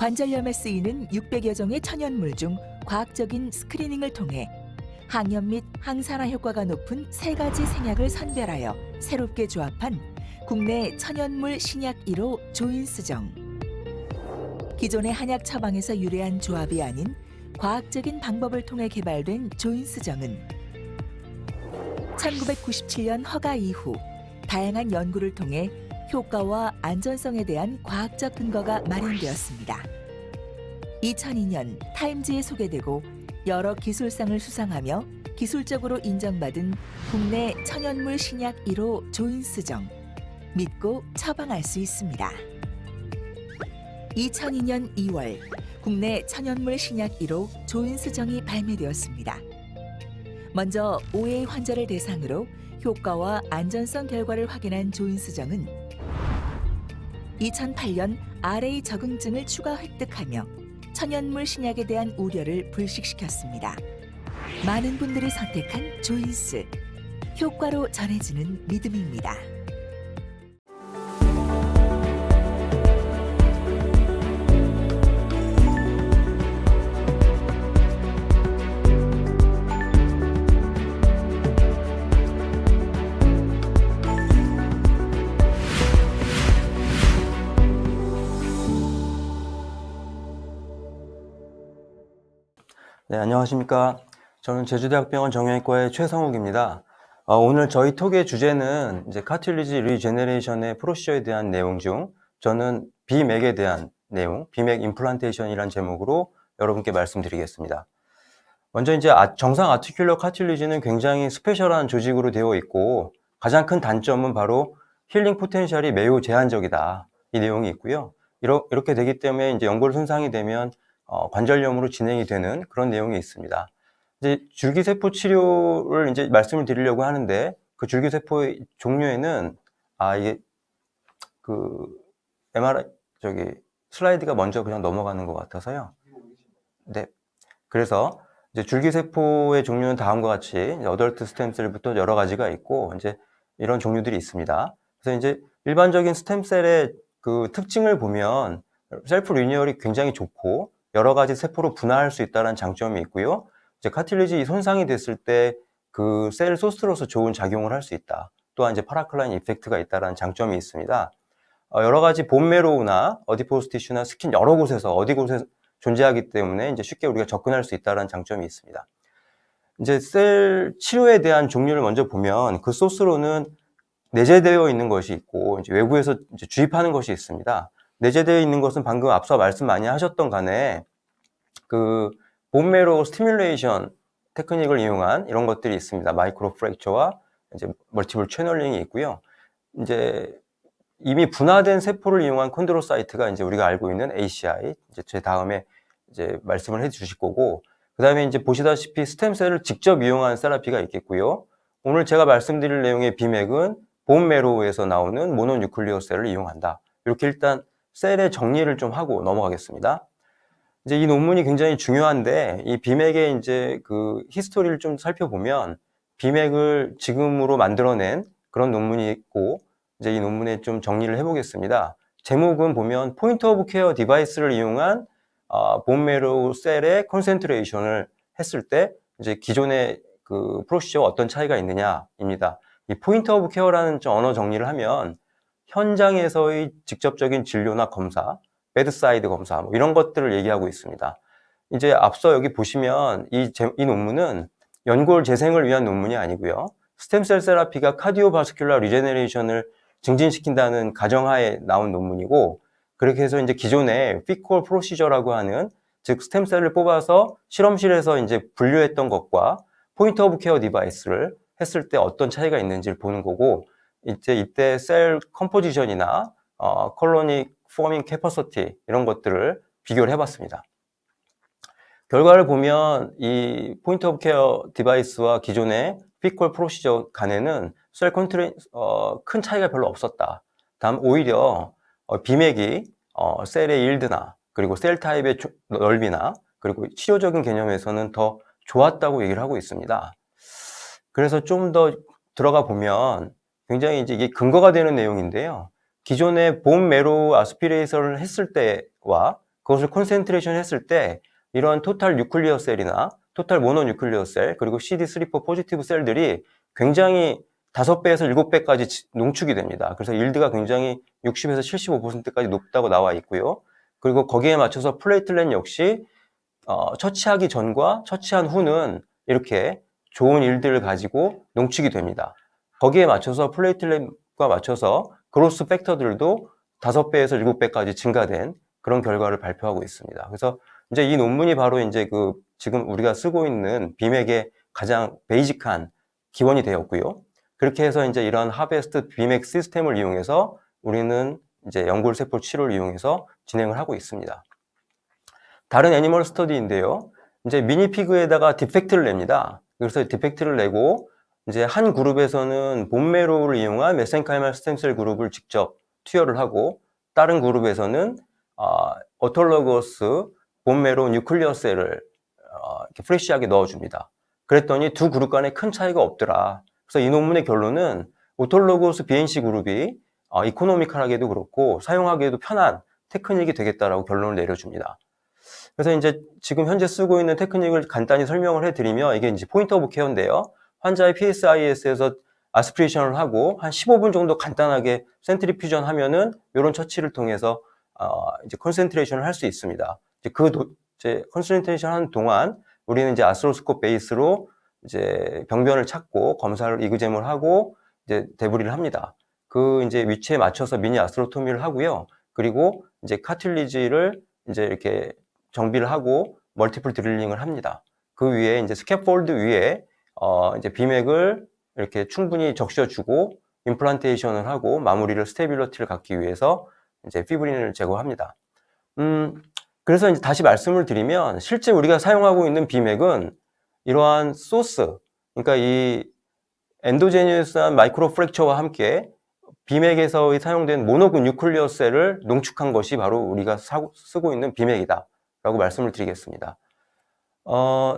관절염에 쓰이는 600여 종의 천연물 중 과학적인 스크리닝을 통해 항염 및 항산화 효과가 높은 세 가지 생약을 선별하여 새롭게 조합한 국내 천연물 신약 1호 조인스정. 기존의 한약 처방에서 유래한 조합이 아닌 과학적인 방법을 통해 개발된 조인스정은 1997년 허가 이후 다양한 연구를 통해 효과와 안전성에 대한 과학적 근거가 마련되었습니다. 2002년 타임즈에 소개되고 여러 기술상을 수상하며 기술적으로 인정받은 국내 천연물 신약 1호 조인스정. 믿고 처방할 수 있습니다. 2002년 2월 국내 천연물 신약 1호 조인스정이 발매되었습니다. 먼저 5회 환자를 대상으로 효과와 안전성 결과를 확인한 조인스정은 2008년 RA 적응증을 추가 획득하며 천연물 신약에 대한 우려를 불식시켰습니다. 많은 분들이 선택한 조인스, 효과로 전해지는 믿음입니다. 네, 안녕하십니까. 저는 제주대학병원 정형외과의 최성욱입니다. 오늘 저희 톡의 주제는 이제 카틸리지 리제네레이션의 프로시저에 대한 내용 중 저는 비맥에 대한 내용, 비맥 임플란테이션이라는 제목으로 여러분께 말씀드리겠습니다. 먼저 이제 정상 아티큘러 카틸리지는 굉장히 스페셜한 조직으로 되어 있고 가장 큰 단점은 바로 힐링 포텐셜이 매우 제한적이다. 이 내용이 있고요. 이렇게 되기 때문에 이제 연골 손상이 되면 관절염으로 진행이 되는 그런 내용이 있습니다. 이제 줄기세포 치료를 이제 말씀을 드리려고 하는데 그 줄기세포의 종류에는 이게 그 MRI 슬라이드가 먼저 그냥 넘어가는 것 같아서요. 네. 그래서 이제 줄기세포의 종류는 다음과 같이 어덜트 스템셀부터 여러 가지가 있고 이제 이런 종류들이 있습니다. 그래서 이제 일반적인 스템셀의 그 특징을 보면 셀프 리뉴얼이 굉장히 좋고 여러 가지 세포로 분화할 수 있다는 장점이 있고요. 이제 카틸리지 손상이 됐을 때 그 셀 소스로서 좋은 작용을 할 수 있다. 또한 이제 파라클라인 이펙트가 있다는 장점이 있습니다. 여러 가지 본메로우나 어디포스 티슈나 스킨 여러 곳에서 어디 곳에 존재하기 때문에 이제 쉽게 우리가 접근할 수 있다는 장점이 있습니다. 이제 셀 치료에 대한 종류를 먼저 보면 그 소스로는 내재되어 있는 것이 있고 이제 외부에서 이제 주입하는 것이 있습니다. 내재되어 있는 것은 방금 앞서 말씀 많이 하셨던 간에 그 본메로 스티뮬레이션 테크닉을 이용한 이런 것들이 있습니다. 마이크로 프랙처와 이제 멀티플 채널링이 있고요. 이제 이미 분화된 세포를 이용한 콘드로사이트가 이제 우리가 알고 있는 ACI, 이제 제 다음에 이제 말씀을 해 주실 거고, 그 다음에 이제 보시다시피 스템셀을 직접 이용한 세라피가 있겠고요. 오늘 제가 말씀드릴 내용의 비맥은 본메로우에서 나오는 모노뉴클리어 셀을 이용한다. 이렇게 일단 셀의 정리를 좀 하고 넘어가겠습니다. 이제 이 논문이 굉장히 중요한데 이 비맥의 이제 그 히스토리를 좀 살펴보면 비맥을 지금으로 만들어낸 그런 논문이 있고 이제 이 논문에 좀 정리를 해보겠습니다. 제목은 보면 포인트 오브 케어 디바이스를 이용한 본메로우 셀의 컨센트레이션을 했을 때 이제 기존의 그 프로시저와 어떤 차이가 있느냐입니다. 이 포인트 오브 케어라는 언어 정리를 하면 현장에서의 직접적인 진료나 검사, 베드사이드 검사 뭐 이런 것들을 얘기하고 있습니다. 이제 앞서 여기 보시면 이 논문은 연골 재생을 위한 논문이 아니고요. 스템셀 세라피가 카디오바스큘라 리제네레이션을 증진시킨다는 가정하에 나온 논문이고 그렇게 해서 이제 기존의 피콜 프로시저라고 하는 즉 스템셀을 뽑아서 실험실에서 이제 분류했던 것과 포인트 오브 케어 디바이스를 했을 때 어떤 차이가 있는지를 보는 거고 이제 이때 셀 컴포지션이나 콜로닉 포밍 캐퍼시티 이런 것들을 비교를 해봤습니다. 결과를 보면 이 포인트 오브 케어 디바이스와 기존의 피콜 프로시저 간에는 셀 컨트롤 큰 차이가 별로 없었다. 다음 오히려 비맥이 셀의 일드나 그리고 셀 타입의 넓이나 그리고 치료적인 개념에서는 더 좋았다고 얘기를 하고 있습니다. 그래서 좀 더 들어가 보면 굉장히 이제 이게 근거가 되는 내용인데요. 기존의 본 메로우 아스피레이션을 했을 때와 그것을 콘센트레이션 했을 때 이런 토탈 뉴클리어 셀이나 토탈 모노 뉴클리어 셀 그리고 CD34 포지티브 셀들이 굉장히 5배에서 7배까지 농축이 됩니다. 그래서 일드가 굉장히 60에서 75%까지 높다고 나와 있고요. 그리고 거기에 맞춰서 플레이틀렛 역시 처치하기 전과 처치한 후는 이렇게 좋은 일들을 가지고 농축이 됩니다. 거기에 맞춰서 플레이틀렛과 맞춰서 그로스 팩터들도 5배에서 7배까지 증가된 그런 결과를 발표하고 있습니다. 그래서 이제 이 논문이 바로 이제 지금 우리가 쓰고 있는 비맥의 가장 베이직한 기원이 되었고요. 그렇게 해서 이제 이런 하베스트 비맥 시스템을 이용해서 우리는 이제 연골세포 치료를 이용해서 진행을 하고 있습니다. 다른 애니멀 스터디인데요. 이제 미니피그에다가 디펙트를 냅니다. 그래서 디펙트를 내고 이제 한 그룹에서는 본메로를 이용한 메센카이말 스템셀 그룹을 직접 투여를 하고 다른 그룹에서는 오톨로거스 본메로 뉴클리어 셀을 이렇게 프레시하게 넣어줍니다. 그랬더니 두 그룹 간에 큰 차이가 없더라. 그래서 이 논문의 결론은 오톨로거스 BNC 그룹이 이코노미컬하게도 그렇고 사용하기에도 편한 테크닉이 되겠다라고 결론을 내려줍니다. 그래서 이제 지금 현재 쓰고 있는 테크닉을 간단히 설명을 해드리면 이게 이제 포인트 오브 케어인데요. 환자의 PSIS에서 아스피레이션을 하고 한 15분 정도 간단하게 센트리퓨전 하면은 이런 처치를 통해서 이제 컨센트레이션을 할 수 있습니다. 이제 컨센트레이션 하는 동안 우리는 이제 아스로스콥 베이스로 이제 병변을 찾고 검사를 이그잼을 하고 이제 데브리를 합니다. 그 이제 위치에 맞춰서 미니 아스트로토미를 하고요. 그리고 이제 카틸리지를 이제 이렇게 정비를 하고 멀티플 드릴링을 합니다. 그 위에 이제 스캐폴드 위에 이제 비맥을 이렇게 충분히 적셔주고 임플란테이션을 하고 마무리를 스테빌러티를 갖기 위해서 이제 피브린을 제거합니다. 그래서 이제 다시 말씀을 드리면 실제 우리가 사용하고 있는 비맥은 이러한 소스, 그러니까 이 엔도제니어스한 마이크로 프랙처와 함께 비맥에서 사용된 모노그 뉴클리어 셀을 농축한 것이 바로 우리가 쓰고 있는 비맥이다 라고 말씀을 드리겠습니다.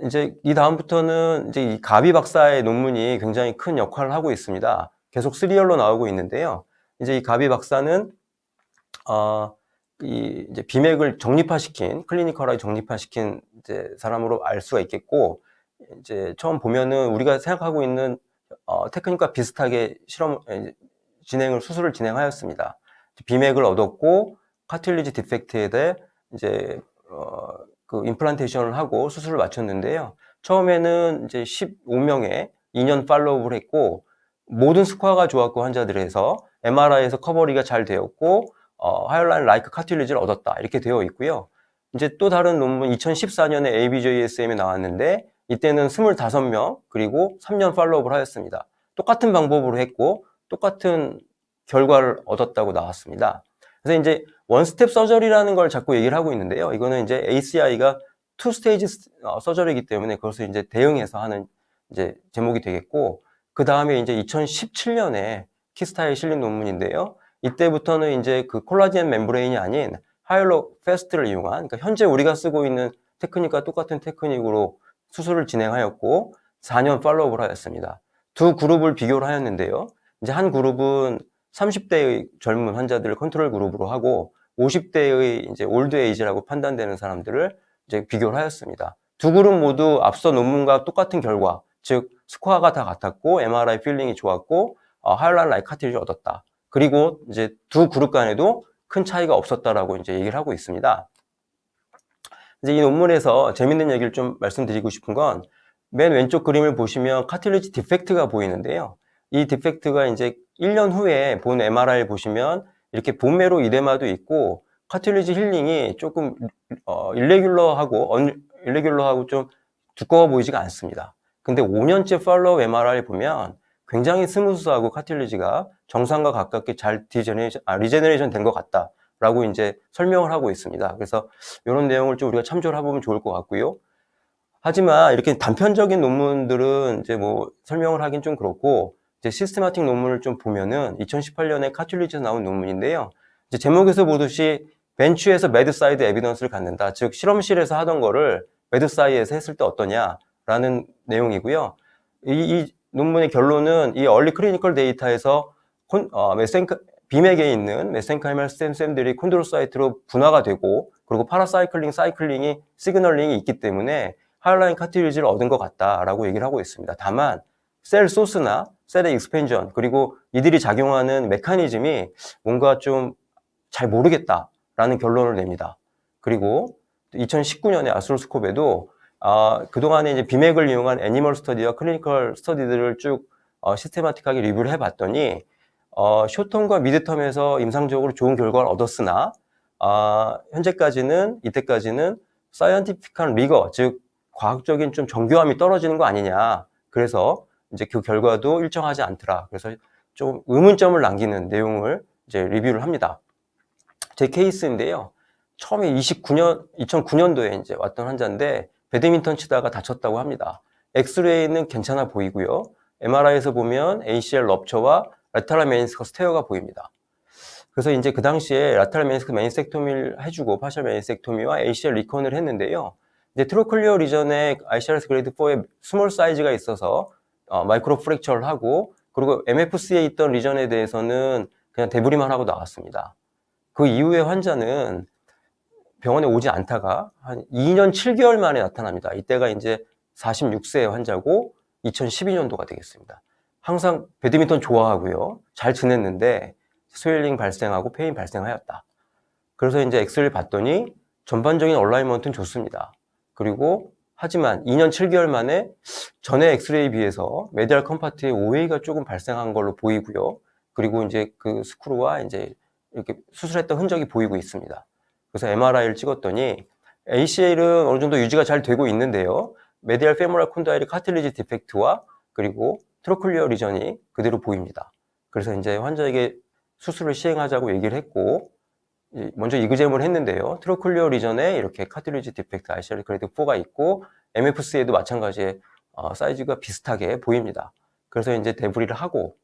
이제 이 다음부터는 이제 이 가비 박사의 논문이 굉장히 큰 역할을 하고 있습니다. 계속 시리얼로 나오고 있는데요. 이제 이 가비 박사는 이 이제 비맥을 정립화시킨 클리니컬하게 정립화시킨 이제 사람으로 알 수가 있겠고, 이제 처음 보면은 우리가 생각하고 있는 테크닉과 비슷하게 수술을 진행하였습니다. 비맥을 얻었고 카틸리지 디펙트에 대해 이제 그 임플란테이션을 하고 수술을 마쳤는데요. 처음에는 이제 15명의 2년 팔로우를 했고 모든 스코어가 좋았고 환자들에서 MRI에서 커버리가 잘 되었고 하이라인 라이크 카틸리지를 얻었다 이렇게 되어 있고요. 이제 또 다른 논문 2014년에 ABJSM에 나왔는데 이때는 25명 그리고 3년 팔로우를 하였습니다. 똑같은 방법으로 했고 똑같은 결과를 얻었다고 나왔습니다. 그래서 이제 원스텝 서저리라는 걸 자꾸 얘기를 하고 있는데요. 이거는 이제 ACI가 투 스테이지 서저리이기 때문에 그것을 이제 대응해서 하는 이제 제목이 되겠고, 그 다음에 이제 2017년에 키스타에 실린 논문인데요. 이때부터는 이제 그 콜라겐 멤브레인이 아닌 하이로 패스트를 이용한, 그러니까 현재 우리가 쓰고 있는 테크닉과 똑같은 테크닉으로 수술을 진행하였고 4년 팔로우를 하였습니다. 두 그룹을 비교를 하였는데요. 이제 한 그룹은 30대의 젊은 환자들을 컨트롤 그룹으로 하고 50대의 이제 올드 에이지라고 판단되는 사람들을 이제 비교를 하였습니다. 두 그룹 모두 앞서 논문과 똑같은 결과, 즉 스코어가 다 같았고 MRI 필링이 좋았고 하이라인 라이크 카틸리지를 얻었다. 그리고 이제 두 그룹 간에도 큰 차이가 없었다라고 이제 얘기를 하고 있습니다. 이제 이 논문에서 재밌는 얘기를 좀 말씀드리고 싶은 건 맨 왼쪽 그림을 보시면 카틸리지 디펙트가 보이는데요. 이 디펙트가 이제 1년 후에 본 MRI를 보시면 이렇게 본메로 이데마도 있고 카틸리지 힐링이 조금 일레귤러하고 좀 두꺼워 보이지가 않습니다. 근데 5년째 팔로우 MRI를 보면 굉장히 스무스하고 카틸리지가 정상과 가깝게 잘 리제너레이션 된 것 같다라고 이제 설명을 하고 있습니다. 그래서 이런 내용을 좀 우리가 참조를 해보면 좋을 것 같고요. 하지만 이렇게 단편적인 논문들은 이제 뭐 설명을 하긴 좀 그렇고, 이제 시스테마틱 논문을 좀 보면은 2018년에 카틸리지에서 나온 논문인데요. 이제 제목에서 보듯이 벤치에서 매드사이드 에비던스를 갖는다. 즉 실험실에서 하던 거를 매드사이드에서 했을 때 어떠냐라는 내용이고요. 이 논문의 결론은 이 얼리 클리니컬 데이터에서 비맥에 있는 메센카이말 스템셀들이 콘드로사이트로 분화가 되고 그리고 파라사이클링, 사이클링이, 시그널링이 있기 때문에 하이라인 카틸리지를 얻은 것 같다라고 얘기를 하고 있습니다. 다만 셀 소스나 셀의 익스펜전, 그리고 이들이 작용하는 메커니즘이 뭔가 좀 잘 모르겠다라는 결론을 냅니다. 그리고 2019년에 아스트로스콥에도 그동안에 이제 비맥을 이용한 애니멀 스터디와 클리니컬 스터디들을 쭉 시스테마틱하게 리뷰를 해봤더니 숏텀과 미드텀에서 임상적으로 좋은 결과를 얻었으나 현재까지는, 이때까지는 사이언티픽한 리거, 즉 과학적인 좀 정교함이 떨어지는 거 아니냐. 그래서 이제 그 결과도 일정하지 않더라. 그래서 좀 의문점을 남기는 내용을 이제 리뷰를 합니다. 제 케이스인데요. 처음에 2009년도에 이제 왔던 환자인데 배드민턴 치다가 다쳤다고 합니다. 엑스레이는 괜찮아 보이고요. MRI에서 보면 ACL 럽처와 라테랄 메니스커스 테어가 보입니다. 그래서 이제 그 당시에 라테랄 메니스커스 메니섹토미를 해주고 파셜 메니섹토미와 ACL 리컨을 했는데요. 이제 트로클리어 리전에 ICRS 그레이드 4의 스몰 사이즈가 있어서 마이크로 프랙처를 하고, 그리고 MFC에 있던 리전에 대해서는 그냥 대부리만 하고 나왔습니다. 그 이후에 환자는 병원에 오지 않다가 한 2년 7개월 만에 나타납니다. 이때가 이제 46세 환자고 2012년도가 되겠습니다. 항상 배드민턴 좋아하고요. 잘 지냈는데 스웰링 발생하고 페인 발생하였다. 그래서 이제 엑스레이를 봤더니 전반적인 얼라이먼트는 좋습니다. 그리고 하지만 2년 7개월 만에 전에 엑스레이에 비해서 메디알 컴파트에 오해가 조금 발생한 걸로 보이고요. 그리고 이제 그 스크루와 이제 이렇게 수술했던 흔적이 보이고 있습니다. 그래서 MRI를 찍었더니 ACL은 어느 정도 유지가 잘 되고 있는데요. 메디알 페모랄 콘다일이 카틸리지 디펙트와 그리고 트로클리어 리전이 그대로 보입니다. 그래서 이제 환자에게 수술을 시행하자고 얘기를 했고, 먼저 이그잼을 했는데요. 트로클리어 리전에 이렇게 카틸리지 디펙트 ICL 그레이드 4가 있고, MFC에도 마찬가지의 사이즈가 비슷하게 보입니다. 그래서 이제 대브리를 하고,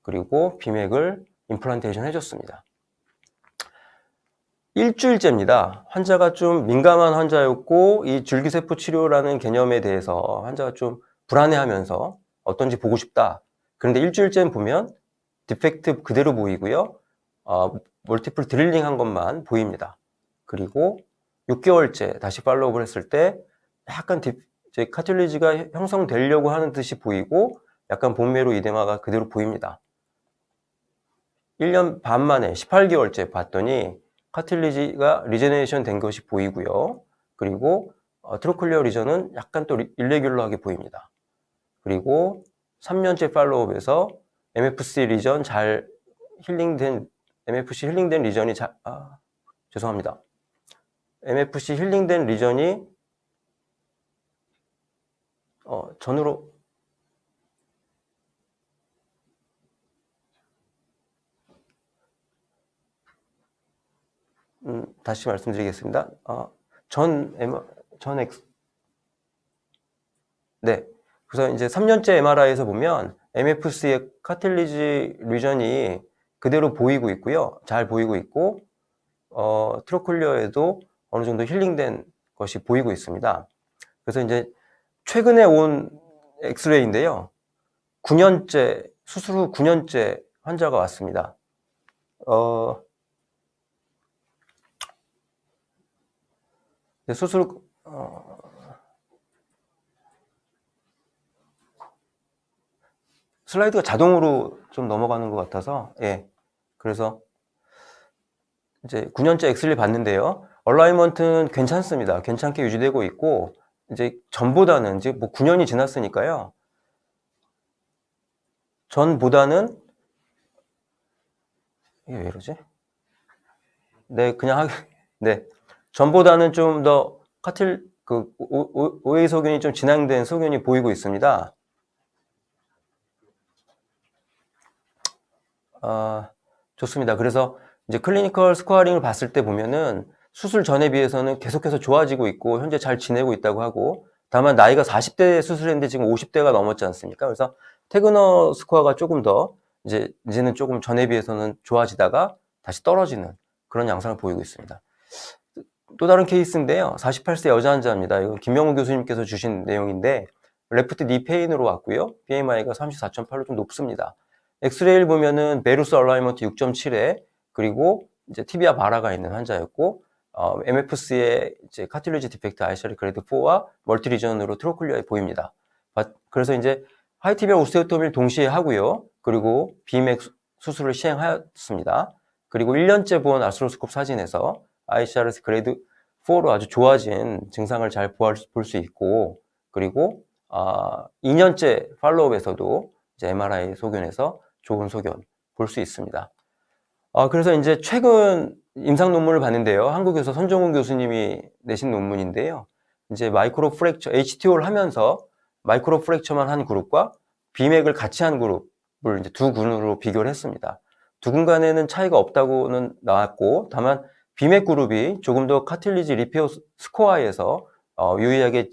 그리고 비맥을 임플란테이션 해줬습니다. 일주일째입니다. 환자가 좀 민감한 환자였고, 이 줄기세포 치료라는 개념에 대해서 환자가 좀 불안해하면서 어떤지 보고 싶다. 그런데 일주일째는 보면 디펙트 그대로 보이고요. 멀티플 드릴링 한 것만 보입니다. 그리고 6개월째 다시 팔로우업을 했을 때 약간 이제 카틸리지가 형성되려고 하는 듯이 보이고, 약간 본메로 이데마가 그대로 보입니다. 1년 반 만에 18개월째 봤더니 카틸리지가 리제네이션 된 것이 보이고요. 그리고 트로클리어 리전은 약간 또 일레귤러하게 보입니다. 그리고 3년째 팔로우업에서 MFC 리전 잘 힐링된, MFC 힐링된 리전이 죄송합니다. MFC 힐링된 리전이 전으로 다시 말씀드리겠습니다. 네. 그래서 이제 3년째 MRI에서 보면 MFC의 카틸리지 리전이 그대로 보이고 있고요. 잘 보이고 있고, 트로클리어에도 어느 정도 힐링된 것이 보이고 있습니다. 그래서 이제 최근에 온 엑스레이인데요. 9년째, 수술 후 9년째 환자가 왔습니다. 수술, 슬라이드가 자동으로 좀 넘어가는 것 같아서, 예. 그래서 이제 9년째 엑스레이 봤는데요. 얼라이먼트는 괜찮습니다. 괜찮게 유지되고 있고, 이제 전보다는 이제 뭐 9년이 지났으니까요. 전보다는, 이게 왜 이러지? 네, 네. 전보다는 좀 더 OA 소견이 좀 진행된 소견이 보이고 있습니다. 좋습니다. 그래서 이제 클리니컬 스코어링을 봤을 때 보면은 수술 전에 비해서는 계속해서 좋아지고 있고 현재 잘 지내고 있다고 하고, 다만 나이가 40대 수술했는데 지금 50대가 넘었지 않습니까? 그래서 테그너 스코어가 조금 더 이제는 조금 전에 비해서는 좋아지다가 다시 떨어지는 그런 양상을 보이고 있습니다. 또 다른 케이스인데요. 48세 여자 환자입니다. 이건 김명우 교수님께서 주신 내용인데, 레프트 니 페인으로 왔고요. BMI가 34.8로 좀 높습니다. 엑스레이를 보면은 베루스 얼라이먼트 6.7에, 그리고 이제 티비아 바라가 있는 환자였고, MFC의 이제 카틸리지 디펙트 아이시아르 그레이드 4와 멀티 리전으로 트로클리어에 보입니다. 그래서 이제 하이티비아 오스테오토미를 동시에 하고요. 그리고 비맥 수술을 시행하였습니다. 그리고 1년째 본 아스트로스콥 사진에서 아이시아르 그레이드 4로 아주 좋아진 증상을 잘 볼 수 있고, 그리고 2년째 팔로우업에서도 이제 MRI 소견에서 좋은 소견 볼 수 있습니다. 그래서 이제 최근 임상 논문을 봤는데요. 한국에서 선정훈 교수님이 내신 논문인데요. 이제 마이크로 프랙처, HTO를 하면서 마이크로 프랙처만 한 그룹과 비맥을 같이 한 그룹을 이제 두 군으로 비교를 했습니다. 두 군 간에는 차이가 없다고는 나왔고, 다만 비맥 그룹이 조금 더 카틸리지 리페어 스코어에서 유의하게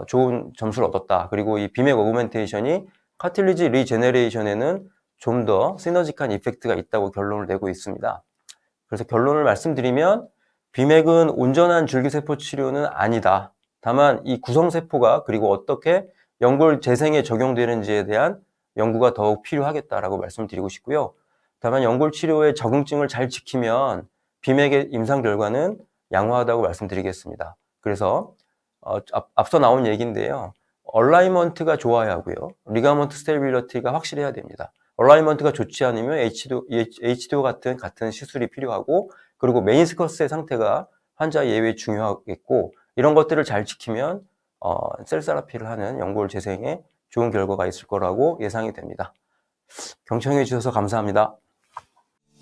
좋은 점수를 얻었다. 그리고 이 비맥 어그멘테이션이 카틸리지 리제네레이션에는 좀 더 시너지한 이펙트가 있다고 결론을 내고 있습니다. 그래서 결론을 말씀드리면 비맥은 온전한 줄기세포 치료는 아니다. 다만 이 구성세포가 그리고 어떻게 연골 재생에 적용되는지에 대한 연구가 더욱 필요하겠다라고 말씀드리고 싶고요. 다만 연골 치료의 적응증을 잘 지키면 비맥의 임상 결과는 양호하다고 말씀드리겠습니다. 그래서 앞서 나온 얘기인데요. 얼라이먼트가 좋아야 하고요. 리가먼트 스테빌리티가 확실해야 됩니다. 얼라이먼트가 좋지 않으면 HDO 같은 시술이 필요하고, 그리고 메니스커스의 상태가 환자 예외 중요하겠고, 이런 것들을 잘 지키면 셀세라피를 하는 연골 재생에 좋은 결과가 있을 거라고 예상이 됩니다. 경청해 주셔서 감사합니다.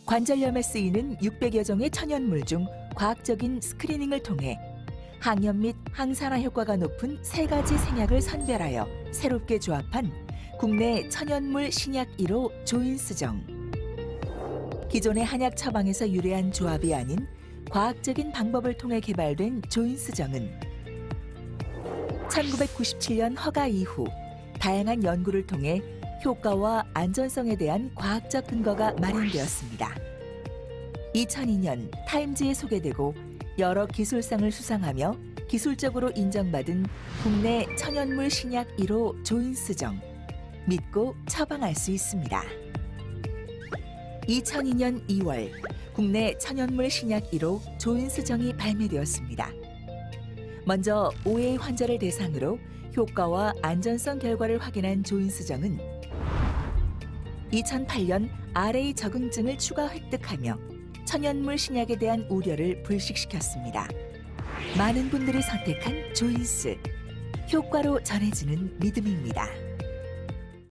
관절염에 쓰이는 600여 종의 천연물 중 과학적인 스크리닝을 통해 항염 및 항산화 효과가 높은 3가지 생약을 선별하여 새롭게 조합한 국내 천연물 신약 1호 조인스정. 기존의 한약 처방에서 유래한 조합이 아닌 과학적인 방법을 통해 개발된 조인스정은 1997년 허가 이후 다양한 연구를 통해 효과와 안전성에 대한 과학적 근거가 마련되었습니다. 2002년 타임즈에 소개되고 여러 기술상을 수상하며 기술적으로 인정받은 국내 천연물 신약 1호 조인스정. 믿고 처방할 수 있습니다. 2002년 2월 국내 천연물 신약 1호 조인스정이 발매되었습니다. 먼저 5회 환자를 대상으로 효과와 안전성 결과를 확인한 조인스정은 2008년 RA 적응증을 추가 획득하며 천연물 신약에 대한 우려를 불식시켰습니다. 많은 분들이 선택한 조인스, 효과로 전해지는 믿음입니다.